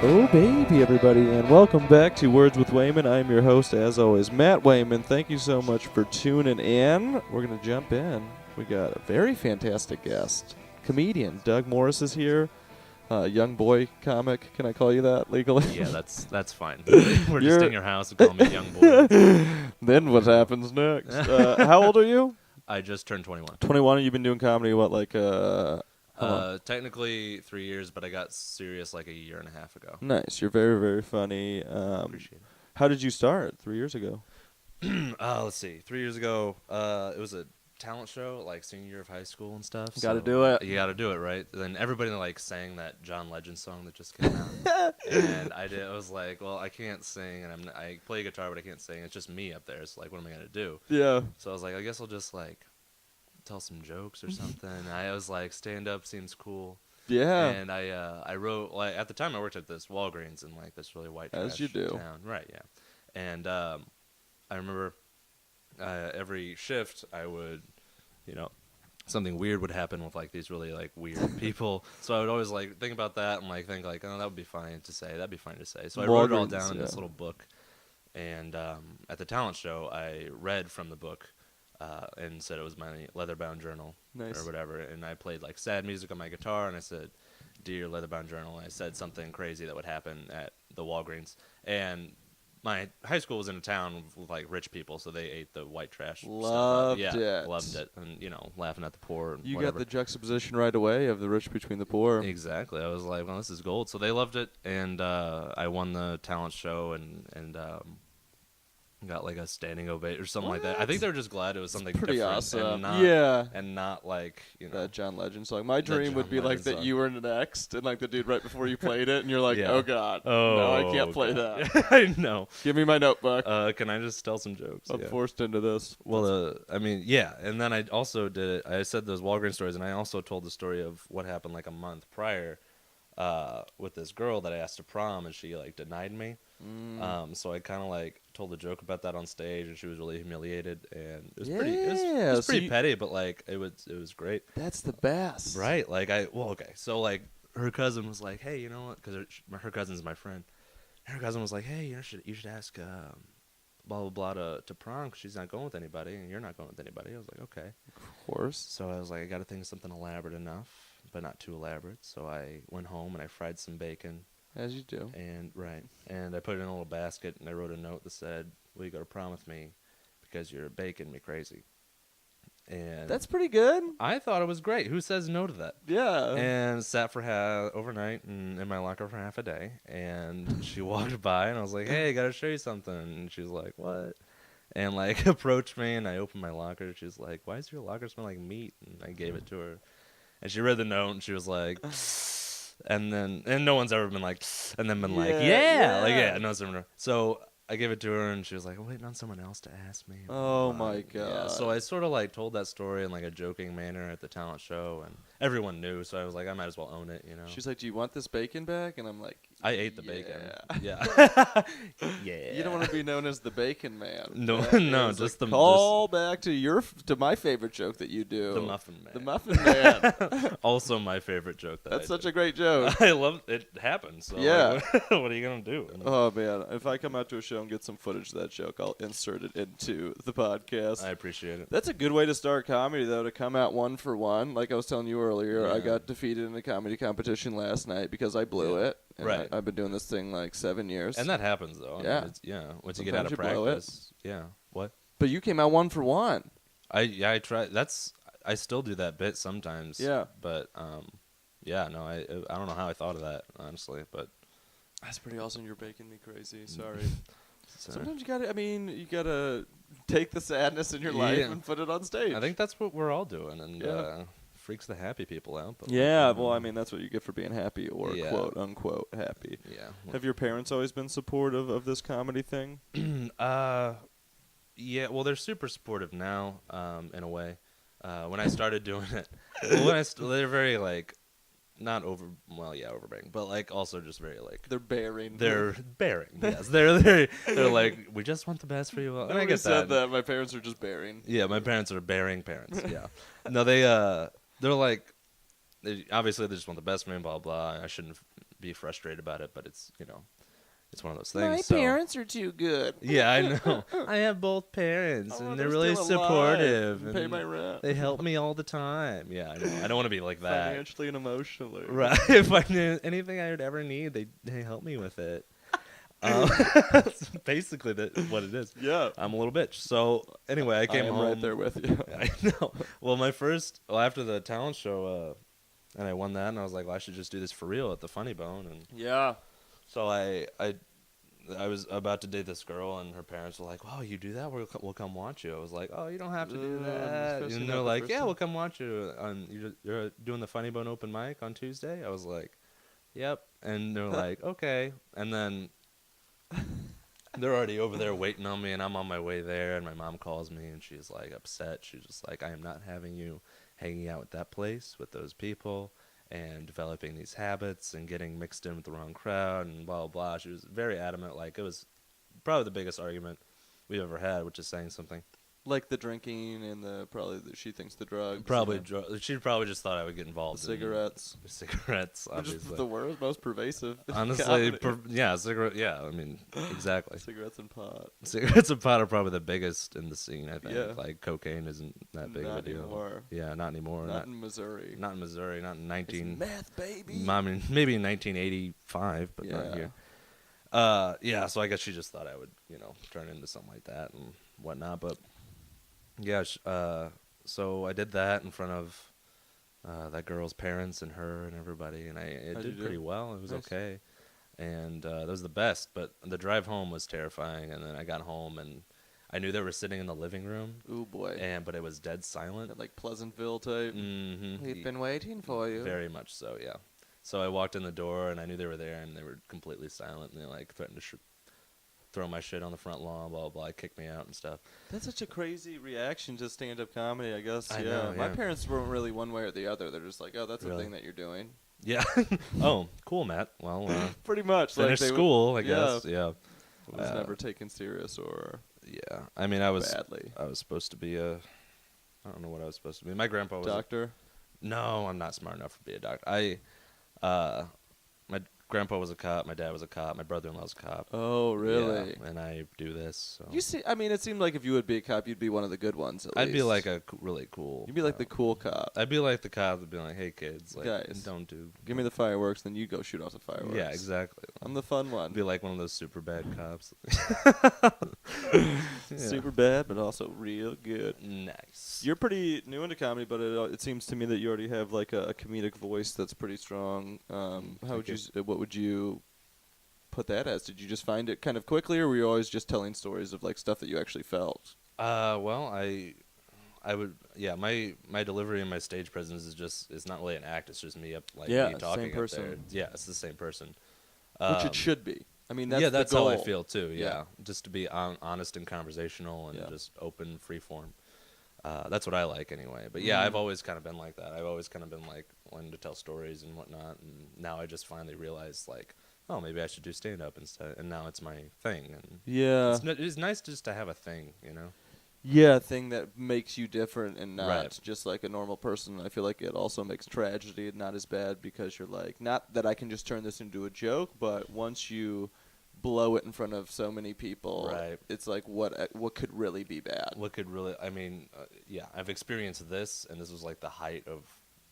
Oh, baby, everybody, and welcome back to Words with Wayman. I'm your host, as always, Matt Wayman. Thank you so much for tuning in. We're going to jump in. We got a very fantastic guest. Comedian Doug Morris is here. Young boy comic. Can I call you that legally? Yeah, that's fine. We're just in your house and call me young boy. Then what happens next? How old are you? I just turned 21. 21, you've been doing comedy, what, like, Technically 3 years, but I got serious like a year and a half ago. Nice. You're very, very funny. Appreciate it. How did you start 3 years ago? Let's see. 3 years ago, it was a talent show, like senior year of high school and stuff. Got to do it. You got to do it, right? Then everybody like sang that John Legend song that just came out, and I was like, well, I can't sing, and I play guitar, but I can't sing. It's just me up there. So like, what am I gonna do? Yeah. So I was like, I guess I'll just like tell some jokes or something. I was like, stand up seems cool. Yeah. And I wrote, like, at the time I worked at this Walgreens in like this really white trash As you do. town. Right, yeah. And I remember every shift I would, something weird would happen with like these really like weird people. So I would always like think about that and like think like, oh, that would be fine to say. That'd be fine to say. So I wrote it all down in this little book. And at the talent show, I read from the book. And said it was my leather-bound journal or whatever, and I played like sad music on my guitar, and I said, "Dear leather-bound journal," and I said something crazy that would happen at the Walgreens, and my high school was in a town with like rich people, so they ate the white trash. Loved stuff. it. Loved it, and laughing at the poor. And you whatever. got the juxtaposition right away of the rich between the poor. Exactly. I was like, well, this is gold. So they loved it, and I won the talent show, and got like a standing ovation or something like that. I think they were just glad it was something pretty different awesome. and not like that John Legend song. My dream would be like that song. you were next and like the dude right before you played it, and you're like, Yeah. oh god, no, I can't play that. I know. Give me my notebook. Can I just tell some jokes? I'm forced into this. Well, yeah. And then I also did it. I said those Walgreens stories, and I also told the story of what happened like a month prior with this girl that I asked to prom, and she like denied me. So I kind of like told a joke about that on stage, and she was really humiliated, and it was pretty petty, but like it was great. That's the best, right? Like so like her cousin was like, hey, you know what? Because her cousin's my friend. Her cousin was like, hey, you should ask blah blah blah to prom because she's not going with anybody, and you're not going with anybody. I was like, okay, of course. So I was like, I got to think of something elaborate enough, but not too elaborate. So I went home and I fried some bacon. As you do. And I put it in a little basket, and I wrote a note that said, will you go to prom with me because you're baking me crazy? And that's pretty good. I thought it was great. Who says no to that? Yeah. And sat for overnight in my locker for half a day, and she walked by, and I was like, hey, I got to show you something. And she was like, what? And like approached me, and I opened my locker. She was like, why does your locker smell like meat? And I gave it to her. And she read the note, and she was like... And no one's ever been like, and then been like, no one's ever. So I gave it to her, and she was like, I'm waiting on someone else to ask me. Oh my god! Yeah, so I sort of like told that story in like a joking manner at the talent show, and everyone knew. So I was like, I might as well own it, She's like, do you want this bacon back? And I'm like, I ate the bacon. Yeah. Yeah. You don't want to be known as the bacon man. No, just the call back to my favorite joke that you do. The muffin man. The muffin man. Also my favorite joke. That's such a great joke. I love it. Happens. So yeah. Like, what are you gonna do? Oh man, if I come out to a show and get some footage of that joke, I'll insert it into the podcast. I appreciate it. That's a good way to start comedy, though, to come out one for one. Like I was telling you earlier, I got defeated in a comedy competition last night because I blew it. And right. I've been doing this thing like 7 years. And that happens, though. Yeah. I mean, once you get out of practice. Yeah. What? But you came out one for one. I try. I still do that bit sometimes. Yeah. But I don't know how I thought of that, honestly, but. That's pretty awesome. You're making me crazy. Sorry. Sometimes you gotta take the sadness in your life and put it on stage. I think that's what we're all doing, and freaks the happy people out. But that's what you get for being happy or quote unquote happy. Yeah. Have your parents always been supportive of this comedy thing? Yeah. Well, they're super supportive now, in a way. When I started doing it, they're very like. Not overbearing, but like also just very like they're bearing. They're bearing. Yes, they're like we just want the best for you. And I get said that. My parents are just bearing. Yeah, my parents are bearing parents. Yeah, no, they're like obviously they just want the best for me. Blah blah. I shouldn't be frustrated about it, but it's it's one of those things. My parents are too good. Yeah, I know. I have both parents, and they're really supportive. And pay my rent. They help me all the time. Yeah, I know. I don't want to be like that. Financially and emotionally. Right. If I knew anything I would ever need, they help me with it. That's basically what it is. Yeah. I'm a little bitch. So anyway, I came home. right there with you. I know. Well, after the talent show, and I won that, and I was like, well, I should just do this for real at the Funny Bone, and Yeah. so I was about to date this girl, and her parents were like, "Wow, you do that? We'll come watch you." I was like, "Oh, you don't have to do that." And they're like, "Yeah, we'll come watch you. You're doing the Funny Bone open mic on Tuesday." I was like, "Yep." And they're like, "Okay." And then they're already over there waiting on me, and I'm on my way there, and my mom calls me, and she's like upset. She's just like, "I am not having you hanging out at that place with those people and developing these habits and getting mixed in with the wrong crowd and blah, blah, blah." She was very adamant. Like, it was probably the biggest argument we've ever had, which is saying something. Like the drinking and she thinks the drugs. Probably, she probably just thought I would get involved in cigarettes. Cigarettes, obviously. Which is the worst, most pervasive. Honestly, cigarette. Yeah, I mean, exactly. Cigarettes and pot. Cigarettes and pot are probably the biggest in the scene, I think. Yeah. Like, cocaine isn't that big of a deal. Not anymore. Yeah, not anymore. Not in Missouri. Not in Missouri. Not in It's meth, baby. I mean, maybe in 1985, but not here. Yeah, so I guess she just thought I would, turn into something like that and whatnot. But yeah, so I did that in front of that girl's parents and her and everybody, and it did pretty well. It was nice. Okay, and that was the best. But the drive home was terrifying, and then I got home and I knew they were sitting in the living room. Ooh, boy. But it was dead silent. Like Pleasantville type. Mm-hmm. We've been waiting for you. Very much so, yeah. So I walked in the door, and I knew they were there, and they were completely silent, and they like threatened to throw my shit on the front lawn, blah, blah, blah, kick me out and stuff. That's such a crazy reaction to stand-up comedy, I guess. I know, My parents weren't really one way or the other. They're just like, oh, that's the thing that you're doing. Yeah. Oh, cool, Matt. Well, pretty much. Finish school, I guess. Yeah. It was never taken serious or... Yeah. I mean, I was badly. I was supposed to be I don't know what I was supposed to be. My grandpa was... Doctor? No, I'm not smart enough to be a doctor. My grandpa was a cop. My dad was a cop. My brother-in-law was a cop. Oh, really? Yeah, and I do this. So. You see, I mean, it seemed like if you would be a cop, you'd be one of the good ones. I'd be like a really cool. You'd be like the cool cop. I'd be like the cop that'd be like, "Hey, kids, like, guys, give me the fireworks, then you go shoot off the fireworks." Yeah, exactly. I'm the fun one. I'd be like one of those super bad cops. Super bad, but also real good. Nice. You're pretty new into comedy, but it seems to me that you already have like a comedic voice that's pretty strong. What would you put that as? Did you just find it kind of quickly, or were you always just telling stories of like stuff that you actually felt? Well, I would, my delivery and my stage presence is not really an act. It's just me me talking same person. up there. Yeah, it's the same person. Which it should be. I mean, that's that's the goal. how I feel too. Yeah, just to be honest and conversational and just open, free form. That's what I like anyway. But yeah, I've always kind of been like that. I've always kind of been like wanting to tell stories and whatnot. And now I just finally realized like, oh, maybe I should do stand-up instead. And now it's my thing. And it's nice just to have a thing, Yeah, a thing that makes you different and not right. just like a normal person. I feel like it also makes tragedy not as bad because you're like, not that I can just turn this into a joke, but once you blow it in front of so many people, it's like what could really be bad? What could really, I mean, I've experienced this, and this was like the height of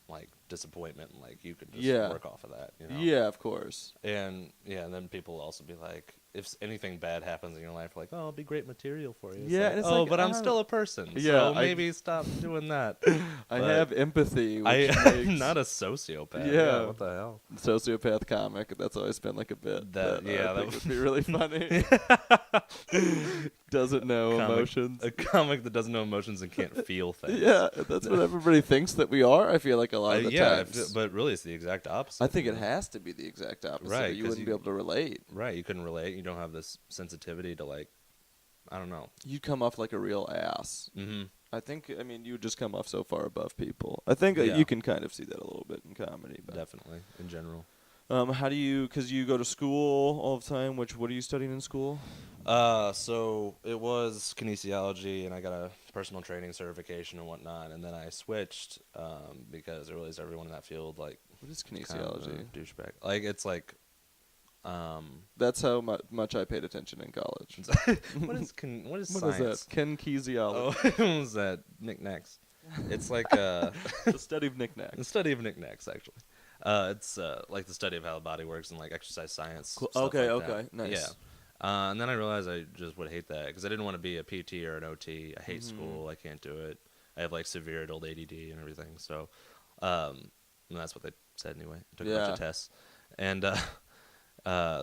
like disappointment, and like you could just work off of that, Yeah, of course. And then people will also be like, if anything bad happens in your life, like, oh, it'll be great material for you. It's like, but I'm still a person, so maybe stop doing that. I have empathy. I'm not a sociopath. Yeah, what the hell? Sociopath comic. That's always been like a bit. That would be really funny. Doesn't know emotions. A comic that doesn't know emotions and can't feel things. Yeah, that's what everybody thinks that we are. I feel like a lot of the times. But really, it's the exact opposite. I think it has to be the exact opposite. Right, you wouldn't be able to relate. Right, you couldn't relate. You don't have this sensitivity to like, I don't know. You'd come off like a real ass. Mm-hmm. I think, you would just come off so far above people. I think you can kind of see that a little bit in comedy. But. Definitely, in general. How do you, because you go to school all the time, what are you studying in school? So it was kinesiology, and I got a personal training certification and whatnot, and then I switched because I realized everyone in that field, like... What is kinesiology? Kind of douchebag. Like, it's like That's how much I paid attention in college. What is What is science? that? Kinesiology. Oh, what was that? Knickknacks. It's like The study of knickknacks. the study of knickknacks, actually. It's like the study of how the body works and like exercise science. Cool. Stuff Okay, like okay, that. nice. Yeah. And then I realized I just would hate that because I didn't want to be a PT or an OT. I hate school. I can't do it. I have like severe adult ADD and everything. So, and that's what they said anyway. I took a bunch of tests, and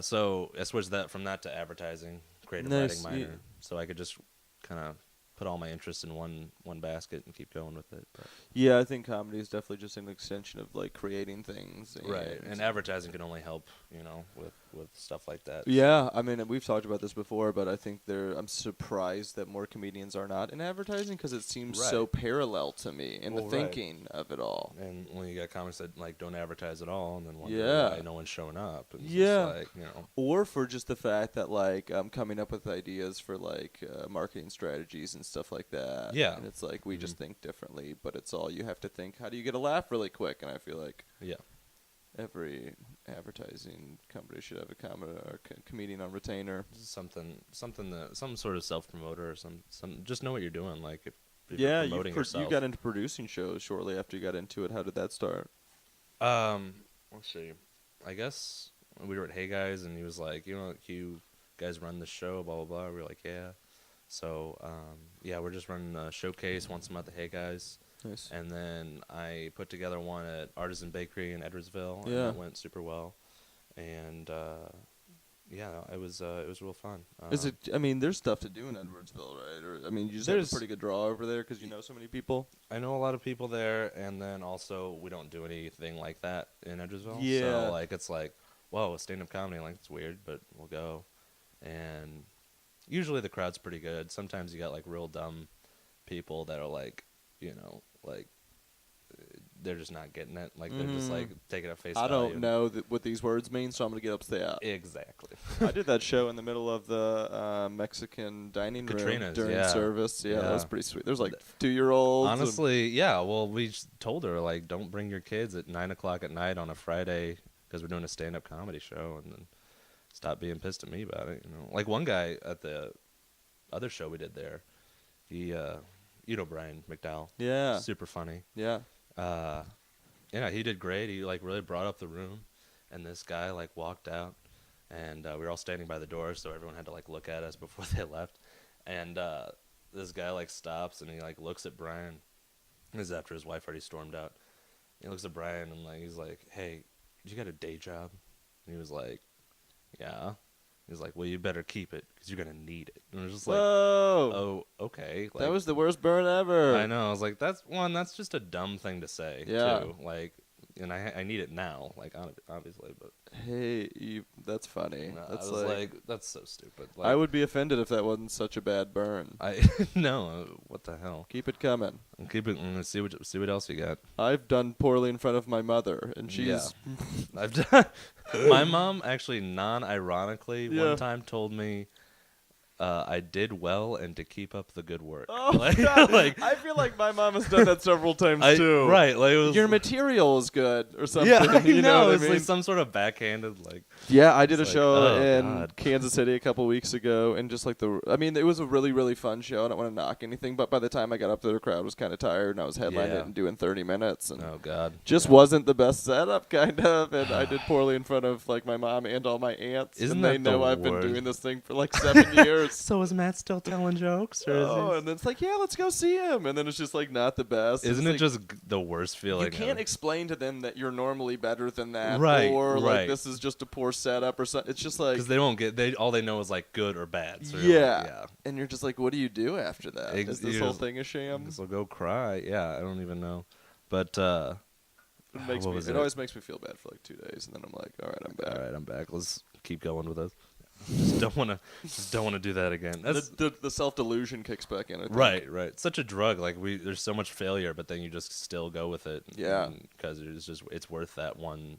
so I switched from that to advertising, creative writing minor, so I could just kind of put all my interests in one basket and keep going with it. But. Yeah, I think comedy is definitely just an extension of like creating things. And advertising can only help, with stuff like that. Yeah, I mean, we've talked about this before, but I think I'm surprised that more comedians are not in advertising because it seems so parallel to me in the thinking of it all. And when you got comics that like don't advertise at all, and then wonder why no one's showing up. And just or for just the fact that like I'm coming up with ideas for like marketing strategies and stuff like that. Yeah, and it's like we just think differently, but it's all you have to think. How do you get a laugh really quick? And I feel like every advertising company should have a comedian on retainer. Some sort of self-promoter or some just know what you're doing. Like if you're promoting yourself. You got into producing shows shortly after you got into it. How did that start? Let's see. I guess we were at Hey Guys, and he was like, you guys run the show, blah blah blah. We were like, yeah. So we're just running a showcase once a month at Hey Guys. Nice. And then I put together one at Artisan Bakery in Edwardsville, and that went super well. And it was real fun. Is it? I mean, there's stuff to do in Edwardsville, right? Or I mean, you just have a pretty good draw over there because you know so many people. I know a lot of people there, and then also we don't do anything like that in Edwardsville. Yeah. So like it's like, whoa, stand-up comedy, like it's weird, but we'll go. And usually the crowd's pretty good. Sometimes you got like real dumb people that are like, like they're just not getting it. Like they're just like taking it face value. I don't know what these words mean, so I'm gonna get upset. Exactly. I did that show in the middle of the Mexican dining room during service. Yeah, that was pretty sweet. There's like 2-year-olds. Honestly, well, we told her like, don't bring your kids at 9:00 at night on a Friday because we're doing a stand-up comedy show, and then stop being pissed at me about it. Like one guy at the other show we did there, he. Brian McDowell. Yeah. Super funny. Yeah. He did great. He like really brought up the room, and this guy like walked out, and we were all standing by the door, so everyone had to like look at us before they left. And this guy like stops and he like looks at Brian. This is after his wife already stormed out. He looks at Brian and like he's like, "Hey, you got a day job?" And he was like, "Yeah." He's like, well, you better keep it because you're going to need it. And I was just like, oh, okay. Like, that was the worst burn ever. I know. I was like, that's just a dumb thing to say, too. Like, and I need it now, like, obviously. But hey, that's funny. That's I was like, that's so stupid. Like, I would be offended if that wasn't such a bad burn. No, what the hell? Keep it coming. Keep it. And see what else you got. I've done poorly in front of my mother, and she's. Yeah. I've done. My mom actually, non-ironically, one time told me. I did well and to keep up the good work. Oh, God. Like, I feel like my mom has done that several times too. Right, like it was, your material is good or something. Yeah, I know. It's like some sort of backhanded like. Yeah, I did a show in Kansas City a couple weeks ago, and just like it was a really really fun show. I don't want to knock anything, but by the time I got up there, the crowd was kind of tired, and I was headlining it and doing 30 minutes, and just wasn't the best setup, kind of. And I did poorly in front of like my mom and all my aunts, and they know I've been doing this thing for like 7 years. So is Matt still telling jokes? Or and then it's like, yeah, let's go see him. And then it's just like not the best. Isn't it just the worst feeling? You can't explain to them that you're normally better than that, right? Or like this is just a poor setup or something. It's just like because they don't get all they know is like good or bad. So yeah, and you're just like, what do you do after that? Is this whole thing a sham? So go cry. Yeah, I don't even know, but it always makes me feel bad for like 2 days, and then I'm like, all right, I'm back. All right, I'm back. Let's keep going with this. Just don't want to do that again. That's the self delusion kicks back in. I think. Right. Such a drug. Like there's so much failure, but then you just still go with it. Yeah, because it's worth that one,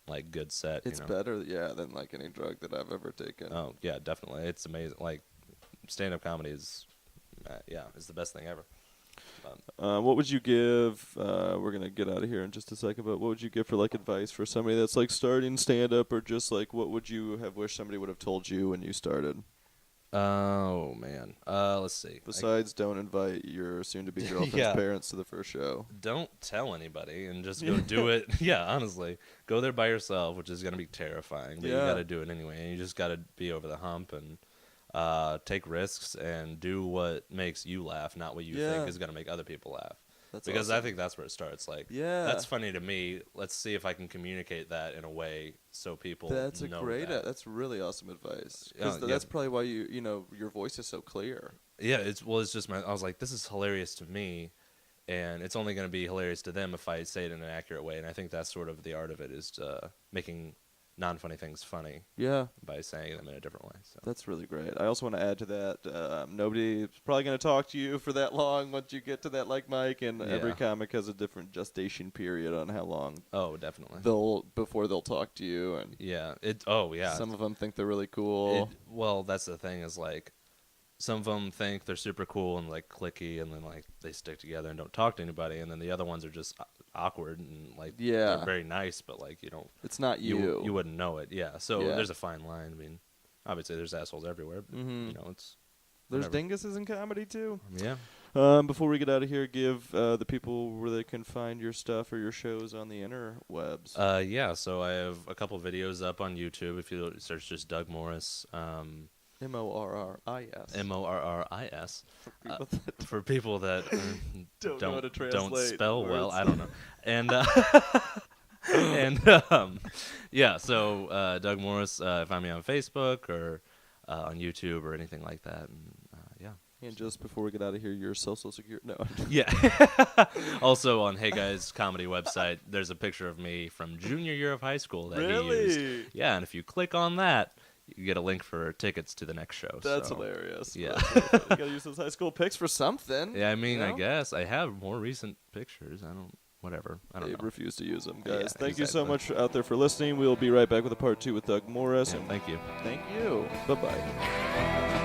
like good set. It's better, than like any drug that I've ever taken. Oh yeah, definitely. It's amazing. Like stand up comedy is, it's the best thing ever. What would you give? We're gonna get out of here in just a second, but what would you give for like advice for somebody that's like starting stand up, or just like what would you have wished somebody would have told you when you started? Oh man, let's see. Besides, don't invite your soon-to-be girlfriend's Yeah. parents to the first show. Don't tell anybody and just go do it. Yeah, honestly, go there by yourself, which is gonna be terrifying, but you Yeah. got to do it anyway, and you just got to be over the hump and take risks and do what makes you laugh, not what you think is gonna make other people laugh. That's Because awesome. I think that's where it starts. Like, Yeah. that's funny to me. Let's see if I can communicate that in a way so people That's a know great. that. That's really awesome advice. Yeah, Because that's probably why your voice is so clear. Yeah, it's just I was like, this is hilarious to me, and it's only going to be hilarious to them if I say it in an accurate way. And I think that's sort of the art of it, is making non-funny things funny Yeah. by saying them in a different way. So. That's really great. I also want to add to that, nobody's probably going to talk to you for that long once you get to that like mic, and every comic has a different gestation period on how long Oh, definitely. before they'll talk to you, and Yeah. some of them think they're really cool. Well, that's the thing is like, some of them think they're super cool and like clicky, and then like they stick together and don't talk to anybody, and then the other ones are just awkward and like they're very nice, but like you don't. It's not you. You wouldn't know it. Yeah. So Yeah. there's a fine line. I mean, obviously there's assholes everywhere, but you know it's. There's whatever. dinguses in comedy too. Yeah. Before we get out of here, give the people where they can find your stuff or your shows on the interwebs. Yeah. So I have a couple videos up on YouTube. If you search just Doug Morris. Morris. Morris. For people that For people that don't know how to don't translate spell words. well. I don't know. And yeah. So Doug Morris. Find me on Facebook or on YouTube or anything like that. And yeah. And just before we get out of here, your social security. No. Yeah. Also on Hey Guys comedy website, there's a picture of me from junior year of high school that he used. Really? Yeah, and if you click on that, you get a link for tickets to the next show. That's so. hilarious. Yeah. You gotta use those high school pics for something. Yeah, I mean, you know? I guess I have more recent pictures. Whatever. I don't They know. refuse to use them, guys. Yeah, Thank you so exactly. much out there for listening. We'll be right back with a part 2 with Doug Morris. Yeah, And thank you. thank you. Bye-bye.